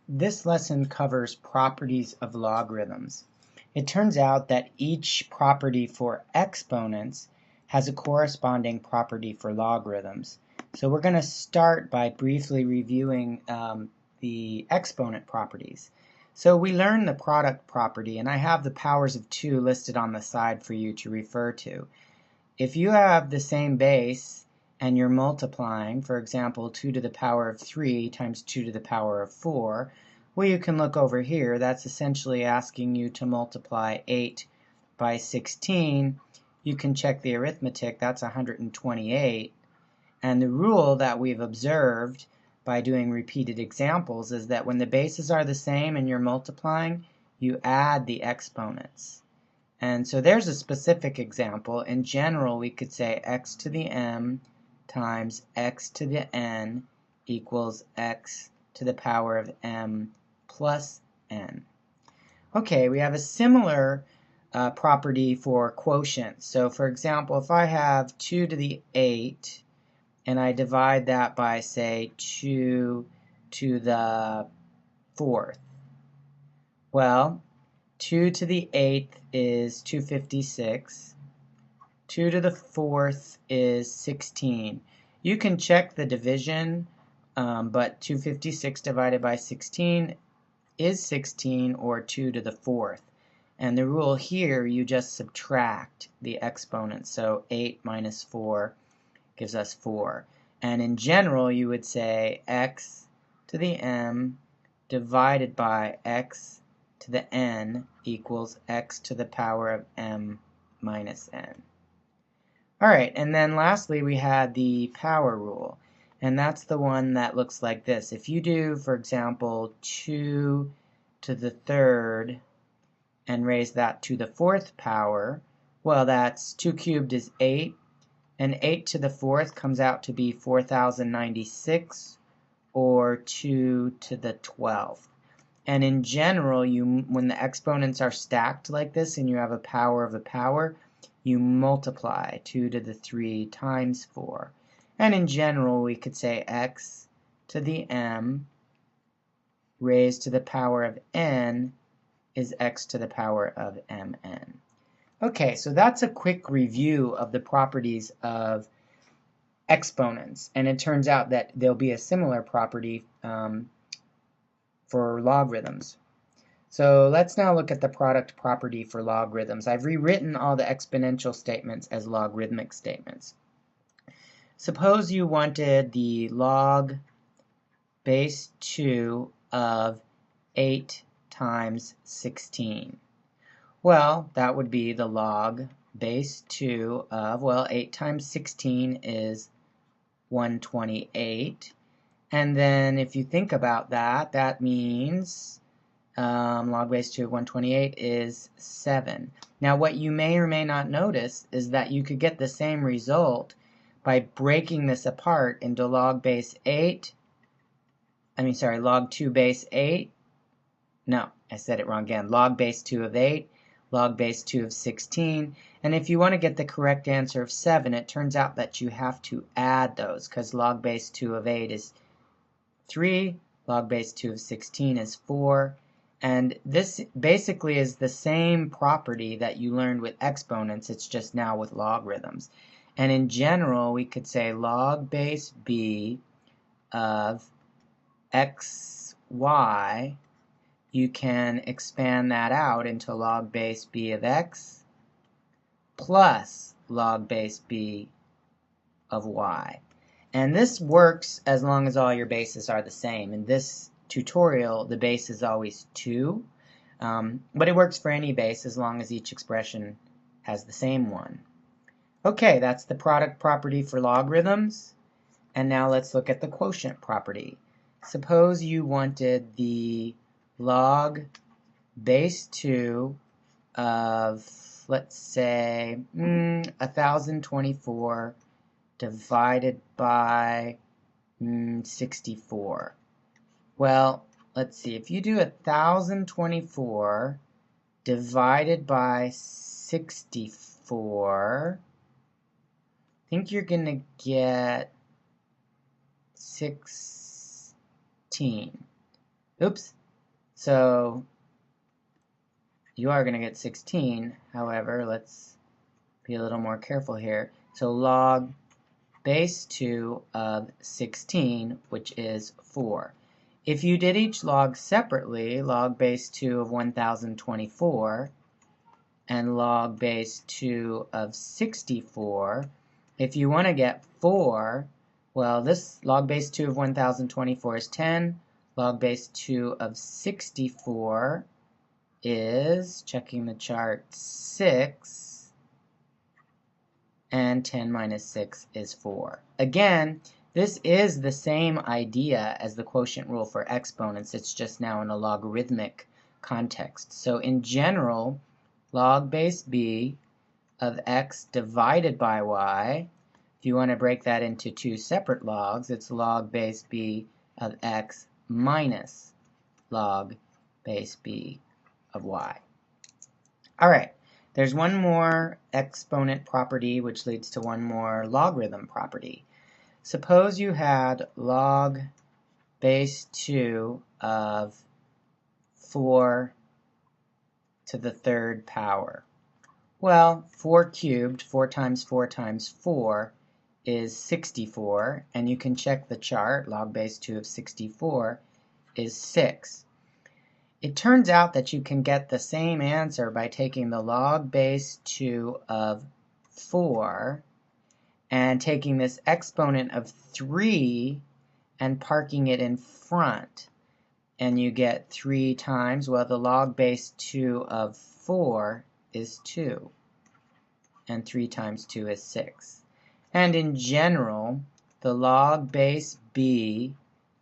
This lesson covers properties of logarithms. It turns out that each property for exponents has a corresponding property for logarithms. So we're going to start by briefly reviewing the exponent properties. So we learned the product property, and I have the powers of 2 listed on the side for you to refer to. If you have the same base and you're multiplying, for example, 2 to the power of 3 times 2 to the power of 4, well, you can look over here. That's essentially asking you to multiply 8 by 16. You can check the arithmetic. That's 128. And the rule that we've observed by doing repeated examples is that when the bases are the same and you're multiplying, you add the exponents. And so there's a specific example. In general, we could say x to the m times x to the n equals x to the power of m plus n. Okay, we have a similar property for quotients. So for example, if I have 2 to the 8 and I divide that by, say, 2 to the 4th, well, 2 to the 8th is 256. 2 to the 4th is 16. You can check the division, but 256 divided by 16 is 16, or 2 to the 4th. And the rule here, you just subtract the exponents. So 8 minus 4 gives us 4. And in general, you would say x to the m divided by x to the n equals x to the power of m minus n. All right, and then lastly we had the power rule, and that's the one that looks like this. If you do, for example, 2 to the 3rd and raise that to the 4th power, well, that's 2 cubed is 8, and 8 to the 4th comes out to be 4096, or 2 to the 12th. And in general, when the exponents are stacked like this and you have a power of a power, you multiply 2 to the 3 times 4. And in general, we could say x to the m raised to the power of n is x to the power of mn. Okay, so that's a quick review of the properties of exponents. And it turns out that there'll be a similar property for logarithms. So let's now look at the product property for logarithms. I've rewritten all the exponential statements as logarithmic statements. Suppose you wanted the log base 2 of 8 times 16. Well, that would be the log base 2 of, well, 8 times 16 is 128. And then if you think about that, that means log base 2 of 128 is 7. Now what you may or may not notice is that you could get the same result by breaking this apart into log 2 base 8. No, I said it wrong again. Log base 2 of 8, log base 2 of 16. And if you want to get the correct answer of 7, it turns out that you have to add those, because log base 2 of 8 is 3, log base 2 of 16 is 4. And this basically is the same property that you learned with exponents, it's just now with logarithms. And in general, we could say log base b of xy, you can expand that out into log base b of x plus log base b of y. And this works as long as all your bases are the same. In this tutorial, the base is always 2, but it works for any base as long as each expression has the same one. Okay, that's the product property for logarithms. And now let's look at the quotient property. Suppose you wanted the log base 2 of, let's say, 1024 divided by 64. Well, let's see. If you do 1024 divided by 64, I think you're going to get 16. Oops. So you are going to get 16. However, let's be a little more careful here. So log base 2 of 16, which is 4. If you did each log separately, log base 2 of 1024 and log base 2 of 64, if you want to get 4, well, this log base 2 of 1024 is 10, log base 2 of 64 is, checking the chart, 6, and 10 minus 6 is 4. Again, this is the same idea as the quotient rule for exponents. It's just now in a logarithmic context. So in general, log base b of x divided by y, if you want to break that into two separate logs, it's log base b of x minus log base b of y. All right, there's one more exponent property which leads to one more logarithm property. Suppose you had log base 2 of 4 to the third power. Well, 4 cubed, 4 times 4 times 4 is 64, and you can check the chart, log base 2 of 64 is 6. It turns out that you can get the same answer by taking the log base 2 of 4 and taking this exponent of 3 and parking it in front. And you get 3 times, well, the log base 2 of 4 is 2. And 3 times 2 is 6. And in general, the log base b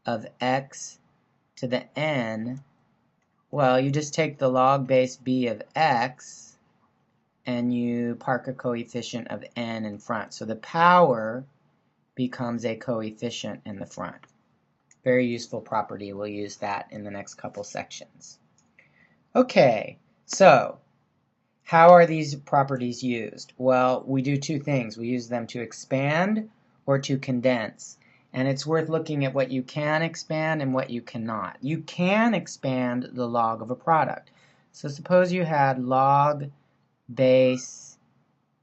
of x to the n, well, you just take the log base b of x and you park a coefficient of n in front. So the power becomes a coefficient in the front. Very useful property. We'll use that in the next couple sections. Okay, so how are these properties used? Well, we do two things. We use them to expand or to condense. And it's worth looking at what you can expand and what you cannot. You can expand the log of a product. So suppose you had log base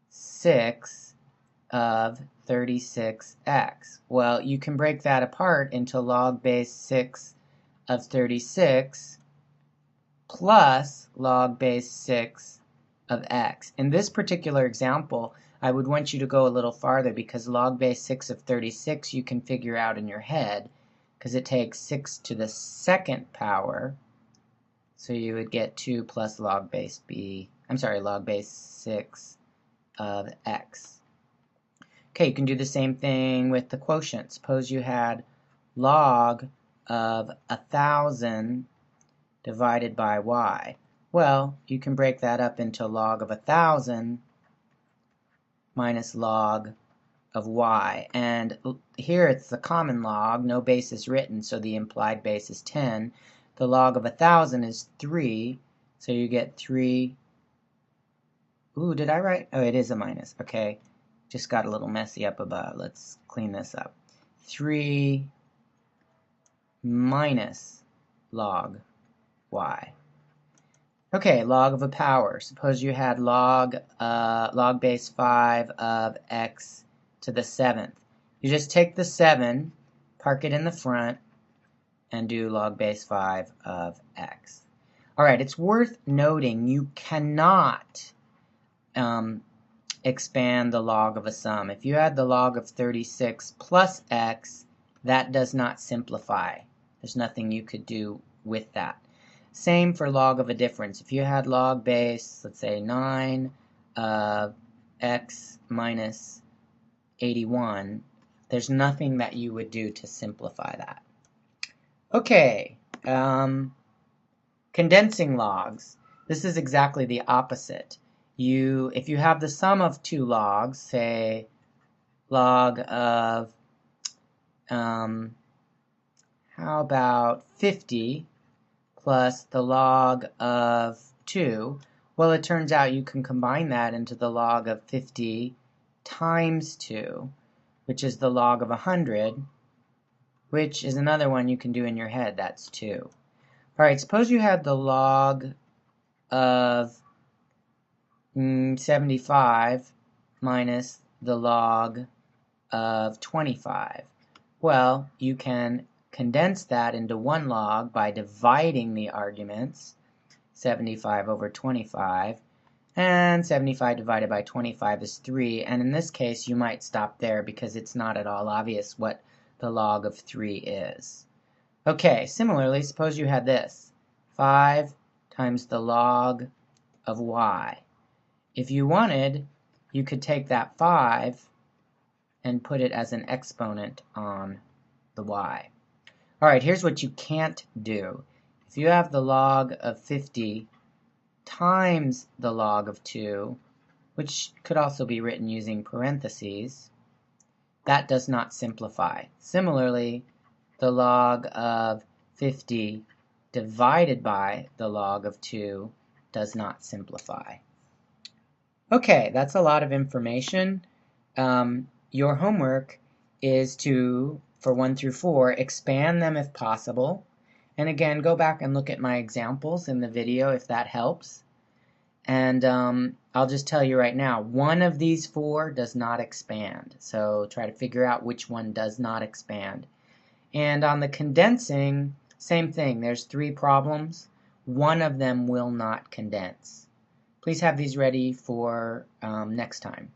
6 of 36x. Well, you can break that apart into log base 6 of 36 plus log base 6 of x. In this particular example, I would want you to go a little farther because log base 6 of 36 you can figure out in your head because it takes 6 to the second power. So you would get 2 plus log base 6 of x. Okay, you can do the same thing with the quotient. Suppose you had log of 1,000 divided by y. Well, you can break that up into log of 1,000 minus log of y. And here it's the common log, no base is written, so the implied base is 10. The log of 1,000 is 3, so you get 3. Ooh, did I write? Oh, it is a minus. Okay, just got a little messy up above. Let's clean this up. 3 minus log y. Okay, log of a power. Suppose you had log base 5 of x to the 7th. You just take the 7, park it in the front, and do log base 5 of x. All right, it's worth noting you cannot expand the log of a sum. If you had the log of 36 plus x, that does not simplify. There's nothing you could do with that. Same for log of a difference. If you had log base, let's say 9 of x minus 81, there's nothing that you would do to simplify that. Okay, condensing logs. This is exactly the opposite. If you have the sum of two logs, say log of, how about 50 plus the log of 2, well, it turns out you can combine that into the log of 50 times 2, which is the log of 100, which is another one you can do in your head, that's 2. Alright, suppose you had the log of 75 minus the log of 25. Well, you can condense that into one log by dividing the arguments, 75 over 25, and 75 divided by 25 is 3, and in this case you might stop there because it's not at all obvious what the log of 3 is. Okay, similarly, suppose you had this, 5 times the log of y. If you wanted, you could take that 5 and put it as an exponent on the y. Alright, here's what you can't do. If you have the log of 50 times the log of 2, which could also be written using parentheses, that does not simplify. Similarly, the log of 50 divided by the log of 2 does not simplify. Okay, that's a lot of information. Your homework is to, for 1 through 4, expand them if possible. And again, go back and look at my examples in the video if that helps. And I'll just tell you right now, one of these 4 does not expand. So try to figure out which one does not expand. And on the condensing, same thing. There's 3 problems. One of them will not condense. Please have these ready for next time.